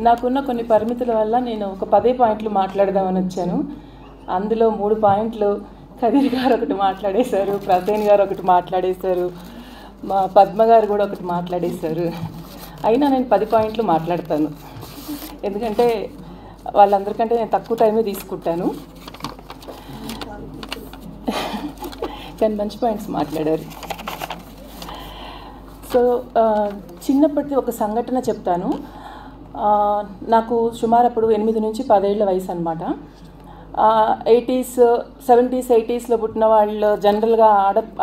నాకున్న కొన్ని పరిమితుల వల్ల నేను ఒక 10 పాయింట్లు మాట్లాడదామని వచ్చాను. అందులో 3 పాయింట్లు కదీర్ గారు ఒకటి మాట్లాడేశారు, ప్రసేన్ గారు ఒకటి మాట్లాడేశారు, మా పద్మ గారు కూడా ఒకటి మాట్లాడేశారు. అయినా నేను 10 పాయింట్లు మాట్లాడతాను, ఎందుకంటే వాళ్ళందరికంటే నేను తక్కువ టైమే తీసుకుంటాను. కానీ మంచి పాయింట్స్ మాట్లాడారు. సో చిన్నప్పటి ఒక సంఘటన చెప్తాను. నాకు సుమారు అప్పుడు 8 నుంచి 10 ఏళ్ల వయసు అనమాట. 80s 70s 80sలో పుట్టిన వాళ్ళు జనరల్గా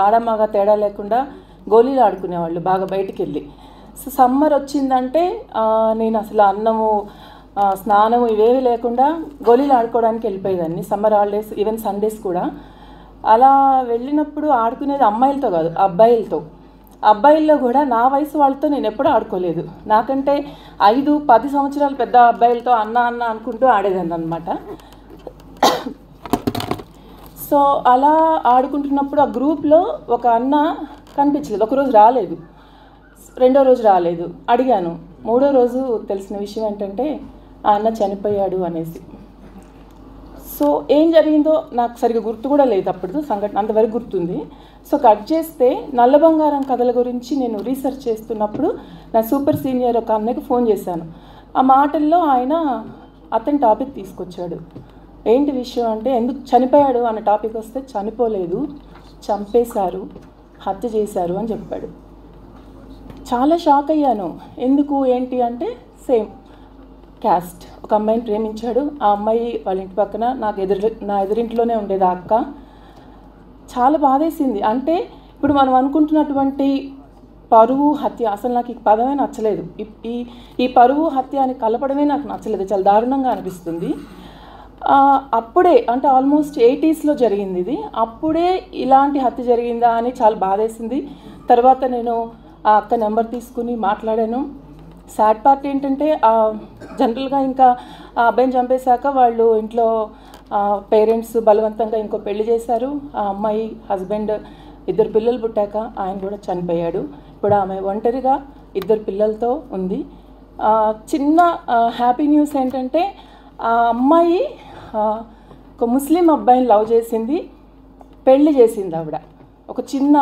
ఆడమగ తేడా లేకుండా గోళీలు ఆడుకునేవాళ్ళు బాగా బయటికి వెళ్ళి. సో సమ్మర్ వచ్చిందంటే నేను అసలు అన్నము స్నానము ఇవేవి లేకుండా గోళీలు ఆడుకోవడానికి వెళ్ళిపోయేదాన్ని. సమ్మర్ హాలిడేస్ ఈవెన్ సండేస్ కూడా. అలా వెళ్ళినప్పుడు ఆడుకునేది అమ్మాయిలతో కాదు, అబ్బాయిలతో. అబ్బాయిల్లో కూడా నా వయసు వాళ్ళతో నేను ఎప్పుడూ ఆడుకోలేదు. నాకంటే 5-10 సంవత్సరాలు పెద్ద అబ్బాయిలతో అన్న అన్న అనుకుంటూ ఆడేదాన్ని అనమాట. సో అలా ఆడుకుంటున్నప్పుడు ఆ గ్రూప్లో ఒక అన్న కనిపించలేదు. ఒకరోజు రాలేదు, రెండో రోజు రాలేదు. అడిగాను. మూడో రోజు తెలిసిన విషయం ఏంటంటే ఆ అన్న చనిపోయాడు అనేసి. సో ఏం జరిగిందో నాకు సరిగ్గా గుర్తు కూడా లేదు అప్పుడు సంఘటన, అంతవరకు గుర్తుంది. సో కట్ చేస్తే నల్ల బంగారం కథల గురించి నేను రీసెర్చ్ చేస్తున్నప్పుడు నా సూపర్ సీనియర్ ఒక అన్నకి ఫోన్ చేశాను. ఆ మాటల్లో ఆయన అతని టాపిక్ తీసుకొచ్చాడు. ఏంటి విషయం అంటే, ఎందుకు చనిపోయాడు అన్న టాపిక్ వస్తే చనిపోలేదు, చంపేశారు, హత్య చేశారు అని చెప్పాడు. చాలా షాక్ అయ్యాను. ఎందుకు ఏంటి అంటే, సేమ్ క్యాస్ట్. ఒక అమ్మాయిని ప్రేమించాడు. ఆ అమ్మాయి వాళ్ళ ఇంటి పక్కన నా ఎదురింట్లోనే ఉండేది ఆ అక్క. చాలా బాధేసింది. అంటే ఇప్పుడు మనం అనుకుంటున్నటువంటి పరువు హత్య, అసలు నాకు ఈ పదమే నచ్చలేదు. ఈ పరువు హత్య అని కలపడమే నాకు నచ్చలేదు, చాలా దారుణంగా అనిపిస్తుంది. అప్పుడే అంటే ఆల్మోస్ట్ 80sలో జరిగింది ఇది. అప్పుడే ఇలాంటి హత్య జరిగిందా అని చాలా బాధేసింది. తర్వాత నేను ఆ అక్క నెంబర్ తీసుకుని మాట్లాడాను. సాడ్ పార్ట్ ఏంటంటే జనరల్గా ఇంకా ఆ అబ్బాయిని చంపేశాక వాళ్ళు ఇంట్లో పేరెంట్స్ బలవంతంగా ఇంకో పెళ్లి చేశారు. ఆ అమ్మాయి హస్బెండ్ 2 పిల్లలు పుట్టాక ఆయన కూడా చనిపోయాడు. ఇప్పుడు ఆమె ఒంటరిగా 2 పిల్లలతో ఉంది. చిన్న హ్యాపీ న్యూస్ ఏంటంటే, ఆ అమ్మాయి ఒక ముస్లిం అబ్బాయిని లవ్ చేసింది, పెళ్లి చేసింది ఆవిడ. ఒక చిన్న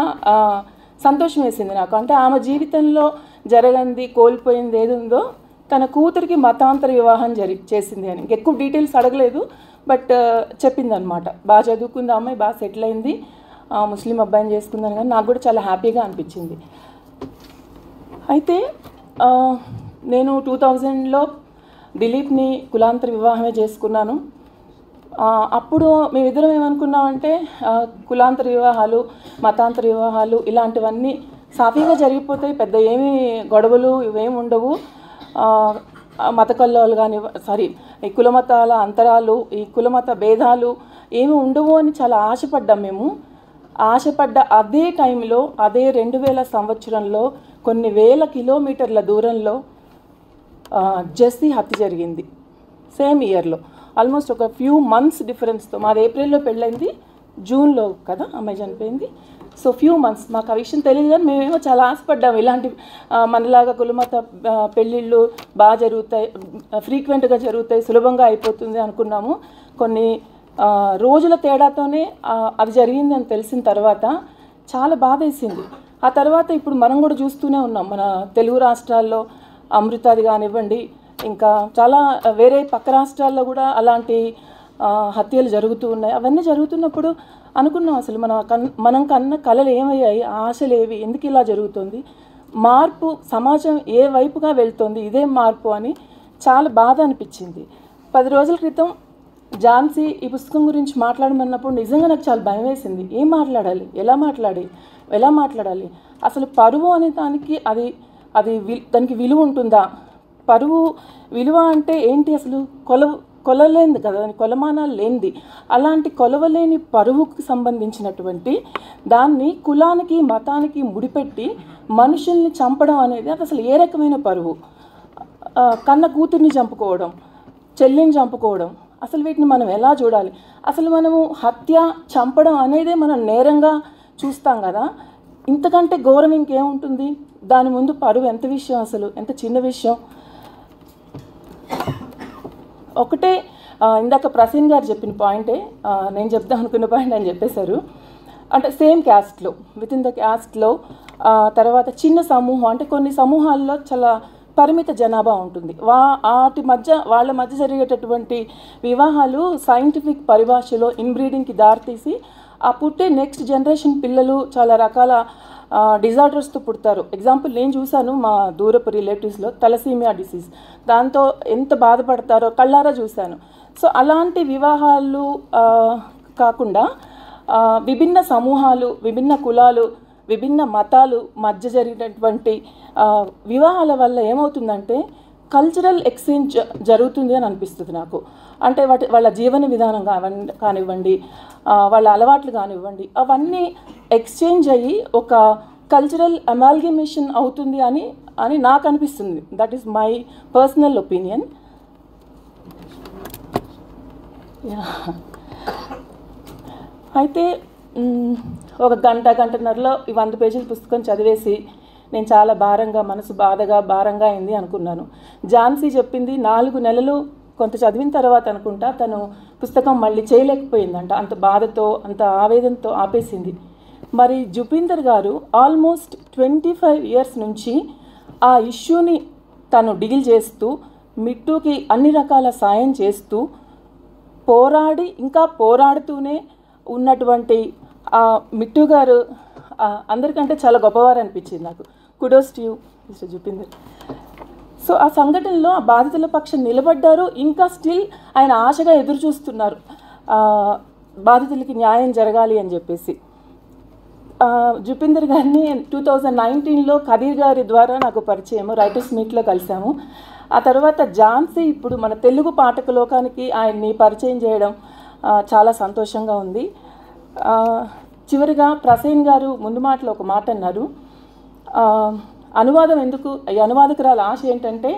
సంతోషం వేసింది నాకు. అంటే ఆమె జీవితంలో జరగంది, కోల్పోయింది ఏది ఉందో తన కూతురికి మతాంతర వివాహం చేసింది అని. ఎక్కువ డీటెయిల్స్ అడగలేదు, బట్ చెప్పిందనమాట. బాగా చదువుకుంది అమ్మాయి, బాగా సెటిల్ అయింది, ముస్లిం అబ్బాయిని చేసుకుందని. కానీ నాకు కూడా చాలా హ్యాపీగా అనిపించింది. అయితే నేను 2000లో దిలీప్ని కులాంతర వివాహమే చేసుకున్నాను. అప్పుడు మేమిద్దరం ఏమనుకున్నామంటే, కులాంతర వివాహాలు, మతాంతర వివాహాలు ఇలాంటివన్నీ సాఫీగా జరిగిపోతాయి, పెద్ద ఏమీ గొడవలు ఇవేమి ఉండవు, మత కల్లోలు కానీ ఈ కులమతాల అంతరాలు, ఈ కులమత భేదాలు ఏమి ఉండవు అని చాలా ఆశపడ్డాం మేము. ఆశపడ్డ అదే టైంలో, అదే 2000 సంవత్సరంలో కొన్ని వేల కిలోమీటర్ల దూరంలో జెస్సీ హత్య జరిగింది. సేమ్ ఇయర్లో, ఆల్మోస్ట్ ఒక ఫ్యూ మంత్స్ డిఫరెన్స్తో. మాది ఏప్రిల్లో పెళ్ళైంది, జూన్లో కదా అమ్మాయి చనిపోయింది. So few months. మాకు ఆ విషయం తెలియదు, కానీ మేమేమో చాలా ఆశపడ్డాము. ఇలాంటి మనలాగా కులమత పెళ్ళిళ్ళు బాగా జరుగుతాయి, ఫ్రీక్వెంట్గా జరుగుతాయి, సులభంగా అయిపోతుంది అనుకున్నాము. కొన్ని రోజుల తేడాతోనే అది జరిగింది అని తెలిసిన తర్వాత చాలా బాధేసింది. ఆ తర్వాత ఇప్పుడు మనం కూడా చూస్తూనే ఉన్నాం, మన తెలుగు రాష్ట్రాల్లో అమృతాది కానివ్వండి, ఇంకా చాలా వేరే పక్క రాష్ట్రాల్లో కూడా అలాంటి హత్యలు జరుగుతూ ఉన్నాయి. అవన్నీ జరుగుతున్నప్పుడు అనుకున్నాం, అసలు మనం కన్న కలలు ఏమయ్యాయి, ఆశలు ఏవి, ఎందుకు ఇలా జరుగుతుంది, మార్పు సమాజం ఏ వైపుగా వెళ్తుంది, ఇదే మార్పు అని చాలా బాధ అనిపించింది. 10 రోజుల క్రితం ఝాన్సీ ఈ పుస్తకం గురించి మాట్లాడమన్నప్పుడు నిజంగా నాకు చాలా భయం వేసింది. ఏం మాట్లాడాలి, ఎలా మాట్లాడాలి, అసలు పరువు అనే దానికి దానికి విలువ ఉంటుందా, పరువు విలువ అంటే ఏంటి, అసలు కొలలేనిది కదా, కొలమానాలు లేనిది. అలాంటి కొలవలేని పరువుకు సంబంధించినటువంటి దాన్ని కులానికి మతానికి ముడిపెట్టి మనుషుల్ని చంపడం అనేది అది అసలు ఏ రకమైన పరువు? కన్న కూతుర్ని చంపుకోవడం, చెల్లిని చంపుకోవడం, అసలు వీటిని మనం ఎలా చూడాలి? అసలు మనము హత్య, చంపడం అనేదే మనం నేరంగా చూస్తాం కదా. ఇంతకంటే ఘోరం ఇంకేముంటుంది? దాని ముందు పరువు ఎంత విషయం, అసలు ఎంత చిన్న విషయం. ఒకటే ఇందాక ప్రసీన్ గారు చెప్పిన పాయింటే నేను చెప్దాం అనుకున్న పాయింట్ ఆయన చెప్పేశారు. అంటే సేమ్ క్యాస్ట్లో, విత్ ఇన్ ద క్యాస్ట్లో తర్వాత చిన్న సమూహం, అంటే కొన్ని సమూహాల్లో చాలా పరిమిత జనాభా ఉంటుంది. వాళ్ళ మధ్య జరిగేటటువంటి వివాహాలు సైంటిఫిక్ పరిభాషలో ఇన్బ్రీడింగ్కి దారితీసి ఆ పుట్టే నెక్స్ట్ జనరేషన్ పిల్లలు చాలా రకాల డిజార్డర్స్తో పుడతారు. ఎగ్జాంపుల్ నేను చూశాను మా దూరపు రిలేటివ్స్లో తలసీమియా డిసీజ్, దాంతో ఎంత బాధపడతారో కళ్ళారా చూశాను. సో అలాంటి వివాహాలు కాకుండా విభిన్న సమూహాలు, విభిన్న కులాలు, విభిన్న మతాలు మధ్య జరిగినటువంటి వివాహాల వల్ల ఏమవుతుందంటే కల్చరల్ ఎక్స్చేంజ్ జరుగుతుంది అని అనిపిస్తుంది నాకు. అంటే వాళ్ళ జీవన విధానం కానివ్వండి, వాళ్ళ అలవాట్లు కానివ్వండి, అవన్నీ ఎక్స్చేంజ్ అయ్యి ఒక కల్చరల్ అమాల్గమేషన్ అవుతుంది అని నాకు అనిపిస్తుంది. That is my personal opinion. అయితే ఒక గంటన్నరలో ఈ 100 పేజీల పుస్తకం చదివేసి నేను చాలా మనసు భారంగా అయింది అనుకున్నాను. ఝాన్సీ చెప్పింది 4 నెలలు కొంత చదివిన తర్వాత అనుకుంటా తను పుస్తకం మళ్ళీ చేయలేకపోయిందంట, అంత బాధతో అంత ఆవేదనతో ఆపేసింది. మరి జుపీందర్ గారు ఆల్మోస్ట్ 25 ఇయర్స్ నుంచి ఆ ఇష్యూని తను డీల్ చేస్తూ మిట్టుకి అన్ని రకాల సాయం చేస్తూ ఇంకా పోరాడుతూనే ఉన్నటువంటి మిట్టు గారు అందరికంటే చాలా గొప్పవారు అనిపించింది నాకు. Kudos to you mister Jupinder. So ఆ సంఘటనలో ఆ బాధితుల పక్షం నిలబడ్డారు, ఇంకా స్టిల్ ఆయన ఆశగా ఎదురు చూస్తున్నారు బాధితులకి న్యాయం జరగాలి అని చెప్పేసి. జుపీందర్ గారిని 2019లో కదీర్ గారి ద్వారా నాకు పరిచయం, రైటర్స్ మీట్లో కలిసాము. ఆ తర్వాత ఝాన్సీ ఇప్పుడు మన తెలుగు పాఠక లోకానికి ఆయన్ని పరిచయం చేయడం చాలా సంతోషంగా ఉంది. చివరిగా ప్రసీన్ గారు ముందు మాటలో ఒక మాట అన్నారు, అనువాదం ఎందుకు, ఈ అనువాదకురాల ఆశ ఏంటంటే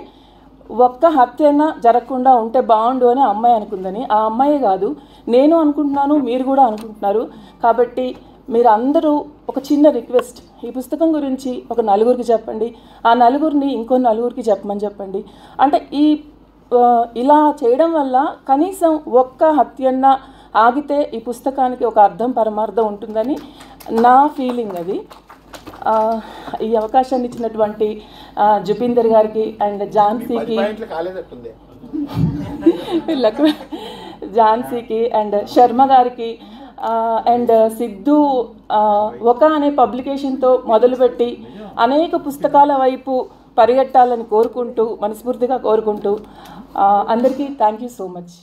ఒక్క హత్యన జరగకుండా ఉంటే బాగుండు అని ఆ అమ్మాయి అనుకుందని. ఆ అమ్మాయే కాదు, నేను అనుకుంటున్నాను, మీరు కూడా అనుకుంటున్నారు. కాబట్టి మీరు అందరూ ఒక చిన్న రిక్వెస్ట్, ఈ పుస్తకం గురించి ఒక 4గురికి చెప్పండి, ఆ 4గురిని ఇంకో 4గురికి చెప్పండి. అంటే ఇలా చేయడం వల్ల కనీసం ఒక్క హత్యన్న ఆగితే ఈ పుస్తకానికి ఒక అర్థం పరమార్థం ఉంటుందని నా ఫీలింగ్. అది ఈ అవకాశాన్ని ఇచ్చినటువంటి జుపీందర్ గారికి అండ్ ఝాన్సీకి అండ్ శర్మ గారికి అండ్ సిద్ధు అనే పబ్లికేషన్తో మొదలుపెట్టి అనేక పుస్తకాల వైపు పరిగెట్టాలని మనస్ఫూర్తిగా కోరుకుంటూ అందరికీ థ్యాంక్ యూ సో మచ్.